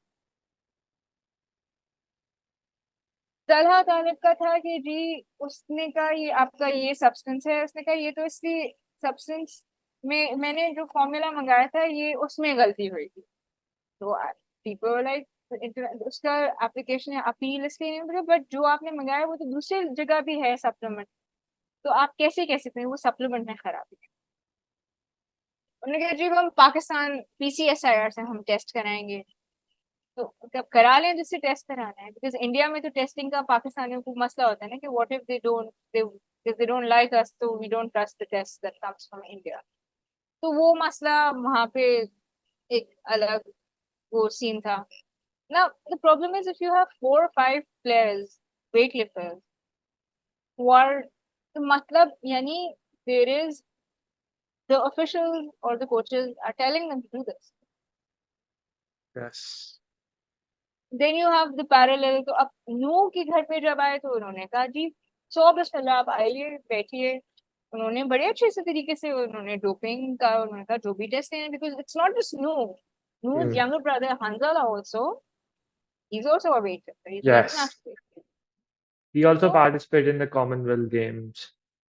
तलहा तालिब का था कि जी उसने कहा ये आपका ये सब्सटेंस है, उसने कहा ये तो इसकी सब्सटेंस में मैंने जो फॉर्मूला मंगाया था ये उसमें गलती हुई थी. तो पीपल लाइक उसका एप्लीकेशन या अपील इसलिए नहीं होगा, बट जो आपने मंगाया वो तो दूसरी जगह भी है सप्लीमेंट, तो आप कैसे कह सकते हैं वो सप्लीमेंट में खराबी है. उन्होंने कहा जी हम पाकिस्तान पीसीएसआईआर से हम टेस्ट कराएंगे. तो कब करा लें जिससे टेस्ट कराना है, बिकॉज इंडिया में तो टेस्टिंग का पाकिस्तानियों को मसला होता है ना कि what if they don't like us, तो we don't trust the test that comes from India. तो वो मसला वहां पे एक अलग वो सीन था. Now, the problem is if you have 4 or 5 players, weightlifters, who are the matlab, yani, there is the officials or the coaches are telling them to do this. Yes. Then you have the parallel. तो अब नू के घर पे जब आए तो उन्होंने कहा जी 100% आप आइए बैठिए. उन्होंने बड़े अच्छे से तरीके से उन्होंने डोपिंग का उन्होंने कहा जो भी टेस्ट है, because it's not just Noo's Mm. younger brother Hanzala also, he's also a weightlifter. He's an Yes. international weightlifter. He also So participated in the Commonwealth Games.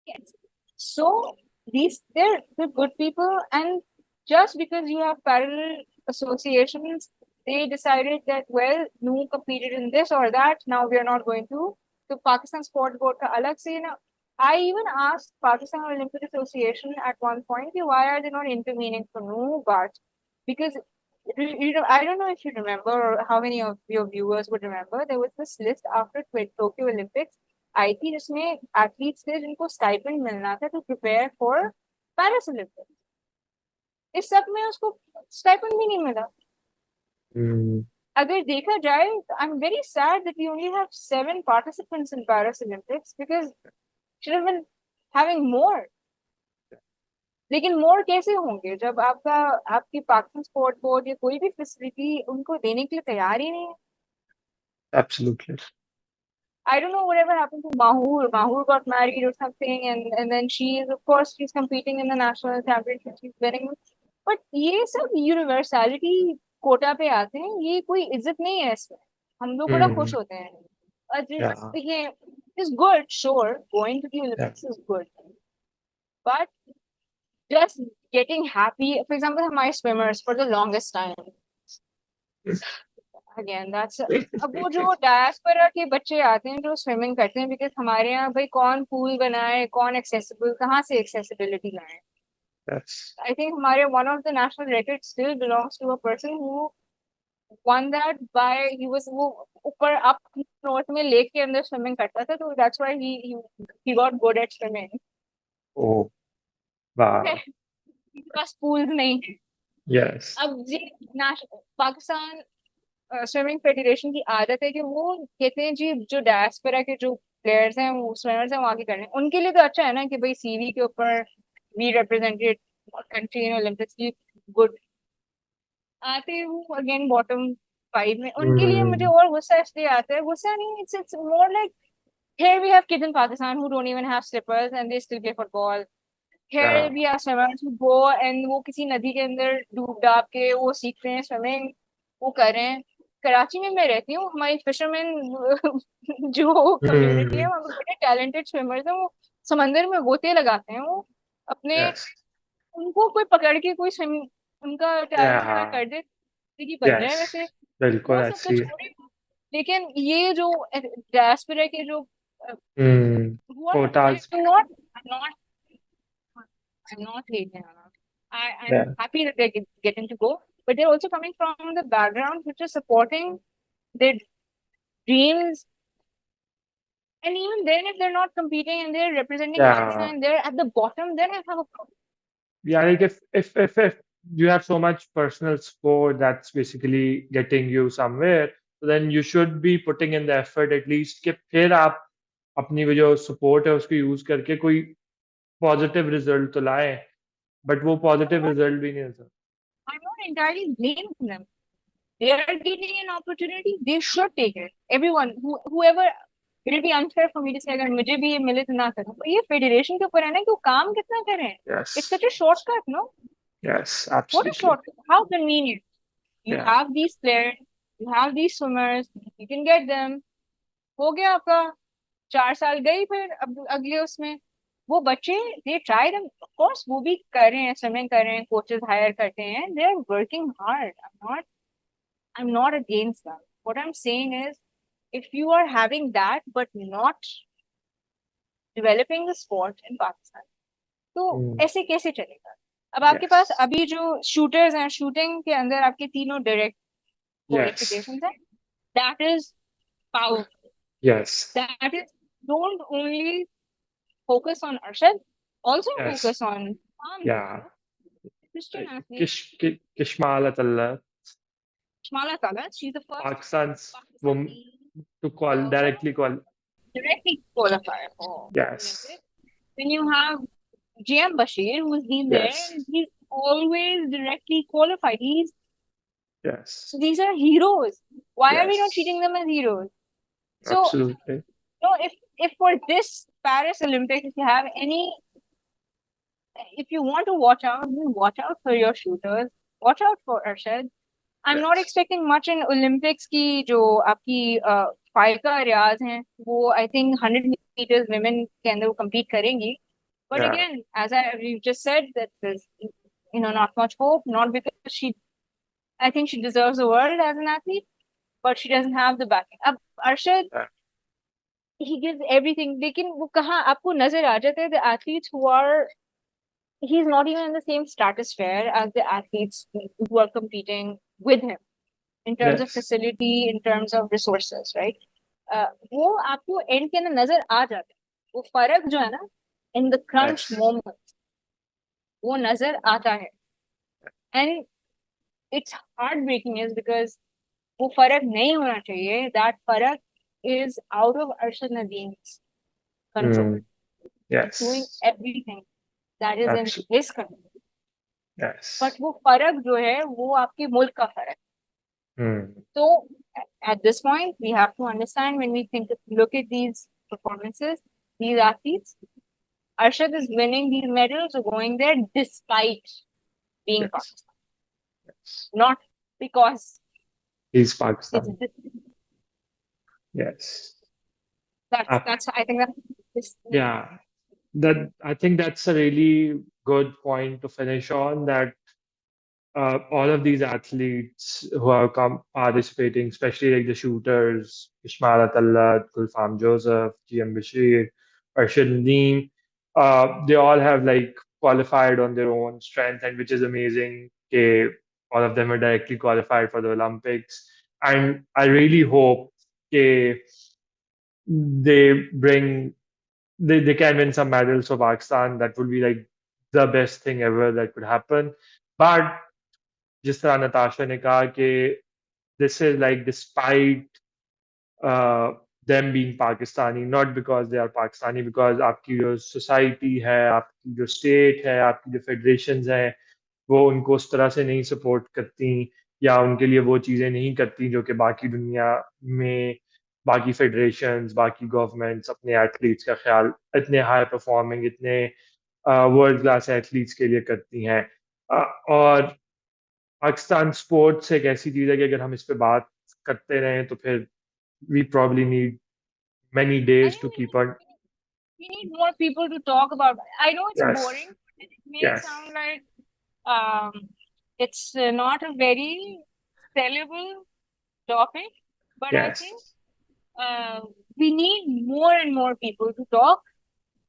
yes. So they're good people, and just because you have parallel associations, they decided that well, no competed in this or that. Now we are not going to. So Pakistan Sport Board ka alag se na. I even asked Pakistan Olympic Association at one point, why are they not intervening for no? But because I don't know if you remember or how many of your viewers would remember, there was this list after Tokyo Olympics आई थी जिसमें athletes थे जिनको stipend मिलना था to prepare for Paris Olympics. इस सब में उसको स्टाइपेंड भी नहीं मिला. Mm. अगर देखा जाए, I am very sad that we only have 7 participants in Paris Olympics because should have been having more. लेकिन मोर कैसे होंगे जब आपकी पाकिस्तान स्पोर्ट बोर्ड या कोई भी फैसिलिटी उनको देने के लिए तैयार ही नहीं है. Absolutely. I don't know whatever happened to Mahur. Mahur got married or something, and then she is, of course, she's competing in the national championship. She's winning. But ये सब यूनिवर्सैलिटी कोटा पे आते हैं, ये कोई इज्जत नहीं है इसमें. हम लोग बड़ा खुश होते हैं. और Yeah. ये is good, sure, going to the Yeah. Olympics is good, but just getting happy. For example, हमारे swimmers for the longest time. Again, that's अब वो जो डायस्पोरा के बच्चे आते हैं जो स्विमिंग करते हैं, बिकॉज हमारे यहाँ भाई कौन पूल बनाए, कौन एक्सेसिबल, कहाँ से एक्सेसिबिलिटी लाए. Yes. आई थिंक हमारे one of the national record still belongs to a person who won that by he was वो ऊपर अप नॉर्थ में लेक के अंदर स्विमिंग करता था, तो that's why he got good at swimming. Oh, wow. बस पूल्स नहीं. Yes. अब जी पाकिस्तान स्विमिंग फेडरेशन की आदत है कि वो कहते हैं जी जो डायस्पोरा के जो प्लेयर्स हैं, वो स्विमर्स हैं, वो आगे कर रहे हैं. उनके लिए तो अच्छा है ना कि भाई सीवी के ऊपर we represented country in Olympics की, गुड. आते वो अगेन बॉटम 5 में, उनके लिए मुझे और गुस्सा इसलिए आता है. गुस्सा नहीं, it's more like here we have kids in Pakistan who don't even have slippers and they still play football. Here Yeah. we have swimmers who go and वो किसी नदी के अंदर डूब डाब के वो सीखते हैं स्विमिंग, वो कर रहे हैं. कराची में मैं रहती हूँ, हमारी फिशरमैन जो कम्युनिटी है वहाँ पे बड़े टैलेंटेड स्विमर्स हैं. वो समंदर में गोते लगाते हैं, वो अपने Yes. उनको कोई पकड़ के कोई स्विम उनका टैलेंट खड़ा Yeah. कर दे, जिंदगी बन जाए. Yes. वैसे बिल्कुल वो सब तो ऐसी है. छोड़े, लेकिन ये जो डायस्पोरा के जो what Quotas. I'm not hating on them. I'm Yeah. happy that they're getting to go, but they're also coming from the background which is supporting their dreams. And even then, if they're not competing and they're representing Pakistan Yeah. and they're at the bottom, then I have a problem. Yeah, like if you have so much personal sport that's basically getting you somewhere, so then you should be putting in the effort at least कि फिर आप अपनी वो जो support है उसको use करके कोई positive result तो लाएं, but वो positive result भी नहीं होता. I'm not entirely blaming them. They are getting an opportunity. They should take it. Everyone, whoever. It will be unfair for me to say अगर मुझे भी ये मिले तो ना करूं. पर ये फेडरेशन के ऊपर है ना कि वो काम कितना करें. It's Yes. such a shortcut, no? Yes, What a absolutely. shortcut. How convenient. You Yeah. have these players, you have these swimmers, you can get them. हो गया आपका 4 साल गई, फिर अब अगले उसमें वो बच्चे they try them. Of course वो भी कर रहे हैं, स्विमिंग कर रहे हैं, कोचेस हायर करते हैं. They are working hard. I'm not against them. What I'm saying is, if you are having that but not developing the sport in Pakistan, तो ऐसे कैसे चलेगा. अब आपके पास Yes. अभी जो शूटर्स हैं, शूटिंग के अंदर आपके तीनों डायरेक्ट Yes. qualifications हैं. That is powerful. Yes. That is, don't only focus on Arshad, also Yes. focus on Yeah. Christian athlete. Kishmala Talla, Shmala Tala, she's the first Pakistan's woman to Uh, directly directly qualify for Yes. Olympics. Then you have JM Bashir, who's been there, Yes. and he's always directly qualified. Yes. So these are heroes. Why are we not Yes. treating them as heroes? So, Absolutely. no, if for this Paris Olympics, if you have any, if you want to watch out, then watch out for your shooters. Watch out for Arshad. I'm not Yes. expecting much in Olympics की जो आपकी five का रियाज हैं, वो I think 100 meters women के अंदर वो compete करेंगी. But Yeah. again, as you just said, that there's not much hope. Not because I think she deserves the world as an athlete, but she doesn't have the backing. अब Arshad, Yeah. he gives everything. लेकिन वो कहाँ आपको नजर आ जाते हैं the athletes who are, he's not even in the same stratosphere as the athletes who are competing with him in terms of Yes. facility, in terms of resources, right? वो आपको and के अंदर नजर आ जाता है. वो फर्क जो है ना, in the crunch Yes. moment, वो नजर आता है. And it's heartbreaking is because वो फर्क नहीं होना चाहिए. That फर्क is out of Arshad Nadeem's control. Hmm. He's doing Yes. everything that is in Absolutely. his control. But Yes. वो फर्क जो है वो आपके मुल्क का फर्क. Hmm. So at this point, we have to understand when we look at these performances, these athletes, Arshad is winning these medals or going there despite being Yes. Pakistan, Yes. not because He's it's Pakistan. Yes. that's I think that's Yeah. That I think that's a really good point to finish on. That all of these athletes who are participating, especially like the shooters, Ismail Atallah, Gulfam Joseph, GM Bashir, Arshad Nadeem, they all have like qualified on their own strength, and which is amazing. Okay, all of them are directly qualified for the Olympics, and I really hope okay, they bring they can win some medals for Pakistan. That would be like the best thing ever that could happen. But जिस तरह नताशा ने कहा कि this is like despite uh, them being Pakistani, not because they are Pakistani, because आपकी जो society है, आपकी जो state है, आपकी जो federations हैं, वो उनको उस तरह से नहीं support करती या उनके लिए वो चीज़ें नहीं करती जो कि बाकी दुनिया में बाकी federations, बाकी governments अपने athletes का ख्याल इतने high performing, इतने world class athletes के लिए करती हैं. और पाकिस्तान स्पोर्ट्स एक ऐसी चीज है कि अगर हम इस पे बात करते रहें तो फिर we probably need many I days think to keep on. we need more people to talk about. I know it's Yes, boring. It may yes, sound like it's not a very sellable topic, but I think yes, uh, we need more and more people to talk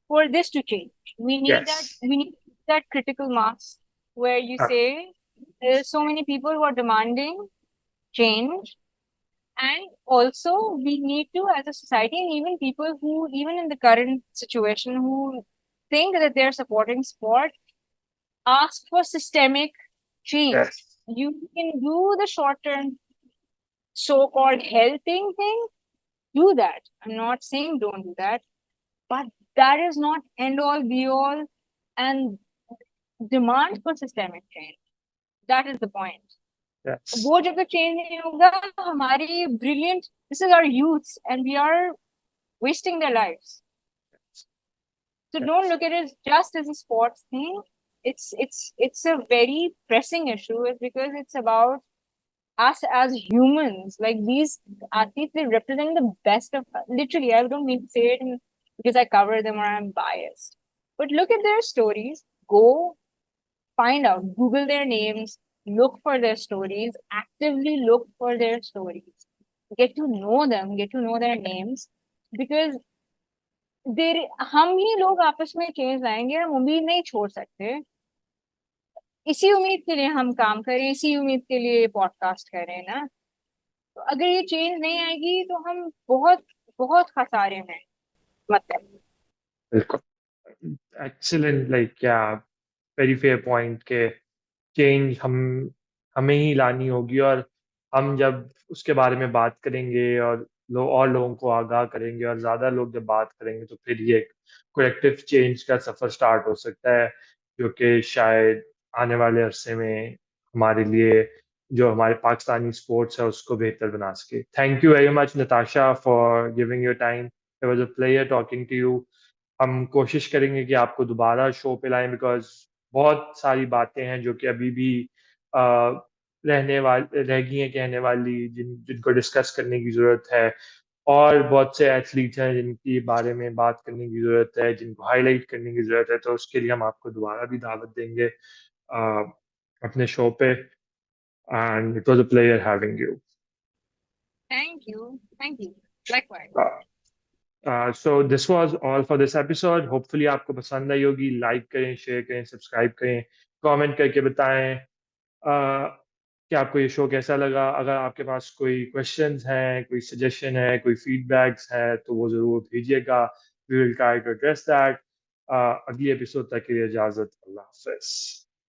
for this to change. We need that. yes. We need that critical mass where you Uh, say there's so many people who are demanding change, and also we need to, as a society, and even people who, even in the current situation, who think that they're supporting sport, ask for systemic change. yes, You can do the short term so-called helping thing, do that. I'm not saying don't do that, but that is not end all be all and demand for systemic change. That is the point. yes, वो जब तक change नहीं होगा हमारी brilliant, this is our youth and we are wasting their lives. So don't yes, look at it just as a sports thing. It's a very pressing issue. It's because it's about us as humans. Like these athletes, they represent the best of us. Literally, I don't mean to say it because I cover them or I'm biased. But look at their stories. Go find out, Google their names, look for their stories, actively look for their stories. Get to know them, get to know their names. Because देर हम ही लोग आपस में change लाएंगे. हम उम्मीद नहीं छोड़ सकते. इसी उम्मीद के लिए हम काम करें, इसी उम्मीद के लिए पॉडकास्ट करें ना. तो अगर ये चेंज नहीं आएगी तो हम बहुत बहुत खसारे में. मतलब बिल्कुल. एक्सीलेंट. लाइक क्या वेरी फेयर पॉइंट के चेंज हम हमें ही लानी होगी, और हम जब उसके बारे में बात करेंगे और और लोगों को आगाह करेंगे और ज़्यादा लोग जब बात करेंगे तो फिर ये एक कलेक्टिव चेंज का सफ़र स्टार्ट हो सकता है, जो कि शायद आने वाले अरसे में हमारे लिए जो हमारे पाकिस्तानी स्पोर्ट्स है उसको बेहतर बना सके. Thank you very much Natasha for giving your time. It was a player talking to you. हम कोशिश करेंगे कि आपको दोबारा शो पे लाएं, बिकॉज बहुत सारी बातें हैं जो कि अभी भी अ, रह गई हैं कहने वाली, जिनको डिस्कस करने की ज़रूरत है. और बहुत से एथलीट्स हैं जिनके बारे में बात करने की ज़रूरत है, जिनको हाईलाइट करने की ज़रूरत है, तो उसके लिए हम आपको दोबारा भी दावत देंगे अपने शो पे. And it was a player having you. Thank you likewise. So this was all for this episode. Hopefully आपको पसंद आई होगी. लाइक करें, शेयर करें, सब्सक्राइब करें, कमेंट करके बताएं कि आपको ये शो कैसा लगा. अगर आपके पास कोई क्वेश्चंस हैं, कोई सजेशन है, कोई फीडबैक्स है, तो वो ज़रूर भेजिएगा. We will try to address that. अगली एपिसोड तक के लिए इजाज़त. अल्लाह हाफ़िज़.